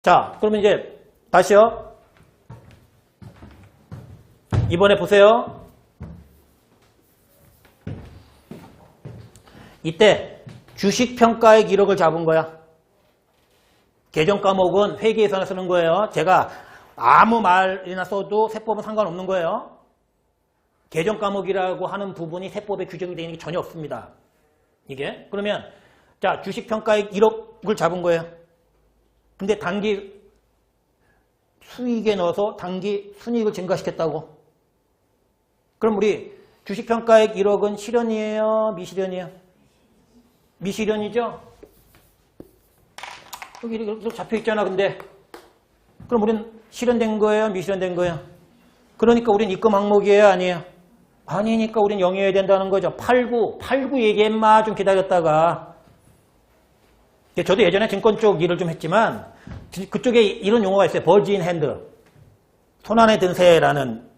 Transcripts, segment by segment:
자, 그러면 이제 다시요. 이번에 보세요. 이때 주식평가액 1억을 잡은 거야. 계정 과목은 회계에서나 쓰는 거예요. 제가 아무 말이나 써도 세법은 상관없는 거예요. 계정 과목이라고 하는 부분이 세법에 규정이 되어 있는 게 전혀 없습니다. 이게. 그러면 자, 주식평가액 1억을 잡은 거예요. 근데 단기 수익에 넣어서 단기 순이익을 증가시켰다고. 그럼 우리 주식평가액 1억은 실현이에요? 미실현이에요? 미실현이죠? 여기 이렇게 잡혀있잖아, 근데. 그럼 우린 실현된 거예요? 미실현된 거예요? 그러니까 우린 입금 항목이에요? 아니에요? 아니니까 우린 0이어야 된다는 거죠. 89 얘기했마 좀 기다렸다가. 저도 예전에 증권 쪽 일을 좀 했지만 그쪽에 이런 용어가 있어요. 버진 핸드. 손안에 든 새라는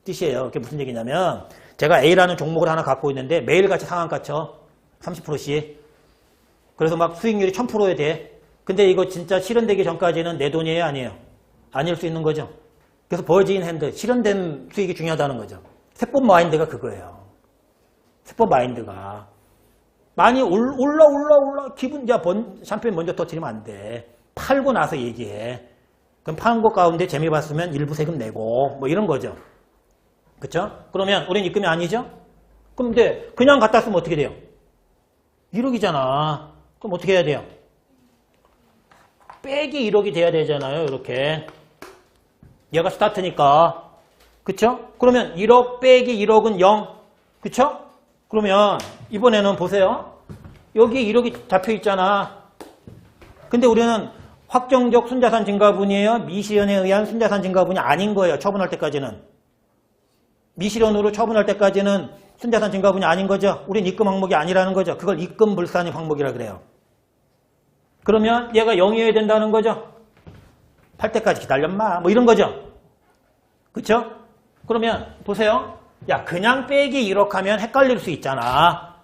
뜻이에요. 그게 무슨 얘기냐면 제가 A라는 종목을 하나 갖고 있는데 매일같이 상한가 쳐. 30%씩. 그래서 막 수익률이 1000%에 돼. 근데 이거 진짜 실현되기 전까지는 내 돈이에요? 아니에요? 아닐 수 있는 거죠. 그래서 버진 핸드. 실현된 수익이 중요하다는 거죠. 세법 마인드가 그거예요. 세법 마인드가. 많이 올라 기분 샴페인 먼저 터뜨리면 안 돼. 팔고 나서 얘기해. 그럼 파는 것 가운데 재미 봤으면 일부 세금 내고 뭐 이런 거죠. 그쵸? 그러면 우린 입금이 아니죠? 근데 그냥 갖다 쓰면 어떻게 돼요? 1억이잖아. 그럼 어떻게 해야 돼요? 빼기 1억이 돼야 되잖아요. 이렇게. 얘가 스타트니까. 그쵸? 그러면 1억 빼기 1억은 0. 그쵸? 그러면 이번에는 보세요. 여기 1억이 잡혀있잖아. 근데 우리는 확정적 순자산 증가분이에요? 미실현에 의한 순자산 증가분이 아닌 거예요. 처분할 때까지는. 미실현으로 처분할 때까지는 순자산 증가분이 아닌 거죠. 우린 입금 항목이 아니라는 거죠. 그걸 입금 불산입 항목이라 그래요. 그러면 얘가 0이어야 된다는 거죠. 팔 때까지 기다렸마. 뭐 이런 거죠. 그쵸? 그러면 보세요. 야, 그냥 빼기 1억 하면 헷갈릴 수 있잖아.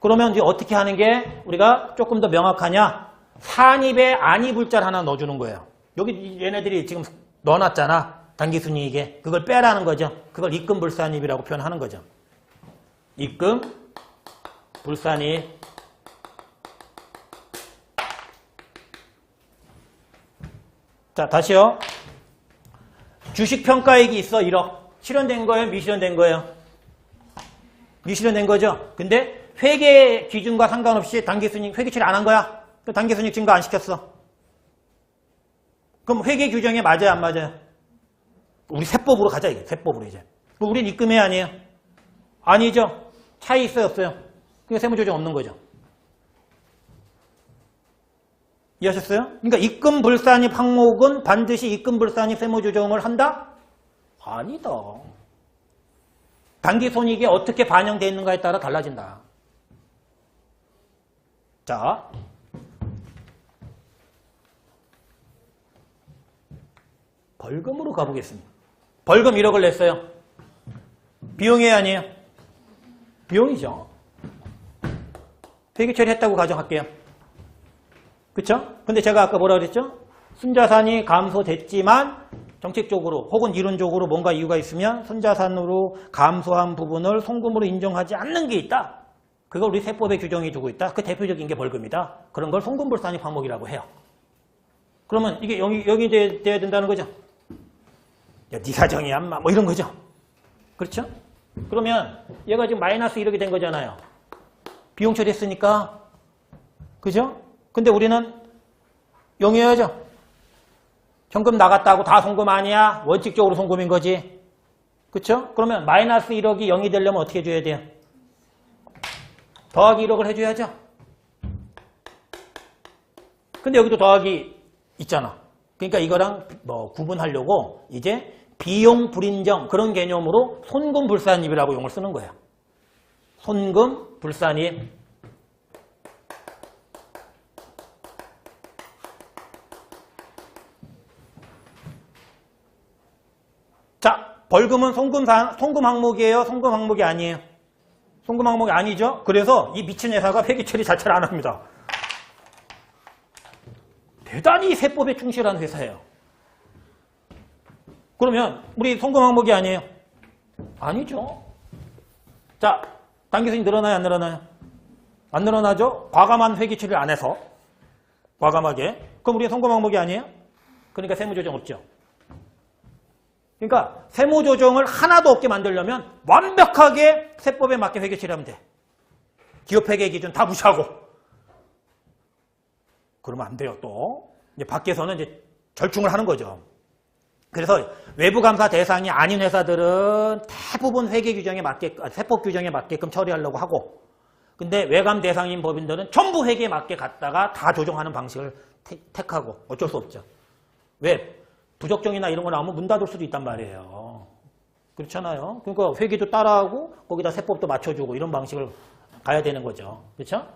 그러면 이제 어떻게 하는 게 우리가 조금 더 명확하냐? 산입에 안입을자를 하나 넣어주는 거예요. 여기 얘네들이 지금 넣어놨잖아. 단기순이익에. 그걸 빼라는 거죠. 그걸 입금 불산입이라고 표현하는 거죠. 입금 불산입. 자, 다시요. 주식평가액이 있어. 1억. 실현된 거예요? 미실현된 거예요? 미실현된 거죠? 근데 회계 기준과 상관없이 단기순이익 회계 처리 안 한 거야? 단기순이익 증가 안 시켰어. 그럼 회계 규정에 맞아요? 안 맞아요? 우리 세법으로 가자, 이게. 세법으로 이제. 우린 입금해 아니에요? 아니죠? 차이 있어요? 없어요? 그게 세무조정 없는 거죠. 이해하셨어요? 그러니까 입금 불산입 항목은 반드시 입금 불산입 세무조정을 한다? 아니다. 단기손익이 어떻게 반영되어 있는가에 따라 달라진다. 자, 벌금으로 가보겠습니다. 벌금 1억을 냈어요. 비용이에요? 아니에요? 비용이죠. 회계 처리했다고 가정할게요. 그쵸? 근데 제가 아까 뭐라 그랬죠? 순자산이 감소됐지만 정책적으로 혹은 이론적으로 뭔가 이유가 있으면 순자산으로 감소한 부분을 송금으로 인정하지 않는 게 있다. 그걸 우리 세법에 규정이 두고 있다. 그 대표적인 게 벌금이다. 그런 걸 송금불산입 항목이라고 해요. 그러면 이게 여기 돼야 된다는 거죠. 야, 네 사정이야, 뭐 이런 거죠. 그렇죠? 그러면 얘가 지금 마이너스 1억이 된 거잖아요. 비용 처리했으니까. 그죠? 근데 우리는 0이어야죠. 현금 나갔다고 다 송금 아니야? 원칙적으로 송금인 거지. 그쵸? 그러면 마이너스 1억이 0이 되려면 어떻게 해줘야 돼요? 더하기 1억을 해줘야죠. 근데 여기도 더하기 있잖아. 그러니까 이거랑 뭐 구분하려고 이제 비용 불인정 그런 개념으로 손금 불산입이라고 용어를 쓰는 거예요. 손금 불산입. 자, 벌금은 송금 항목이에요? 송금 항목이 아니에요? 송금 항목이 아니죠? 그래서 이 미친 회사가 회계 처리 자체를 안 합니다. 대단히 세법에 충실한 회사예요. 그러면 우리 송금 항목이 아니에요? 아니죠. 자, 당기순이 늘어나요, 안 늘어나요? 안 늘어나죠? 과감한 회계 처리를 안 해서. 과감하게. 그럼 우리 송금 항목이 아니에요? 그러니까 세무조정 없죠. 그러니까 세무조정을 하나도 없게 만들려면 완벽하게 세법에 맞게 회계 처리하면 돼. 기업회계 기준 다 무시하고. 그러면 안 돼요, 또. 이제 밖에서는 이제 절충을 하는 거죠. 그래서 외부 감사 대상이 아닌 회사들은 대부분 회계 규정에 세법 규정에 맞게끔 처리하려고 하고, 근데 외감 대상인 법인들은 전부 회계에 맞게 갔다가 다 조정하는 방식을 택하고 어쩔 수 없죠. 왜? 부적정이나 이런 거 나오면 문 닫을 수도 있단 말이에요. 그렇잖아요. 그러니까 회계도 따라하고 거기다 세법도 맞춰주고 이런 방식을 가야 되는 거죠. 그렇죠?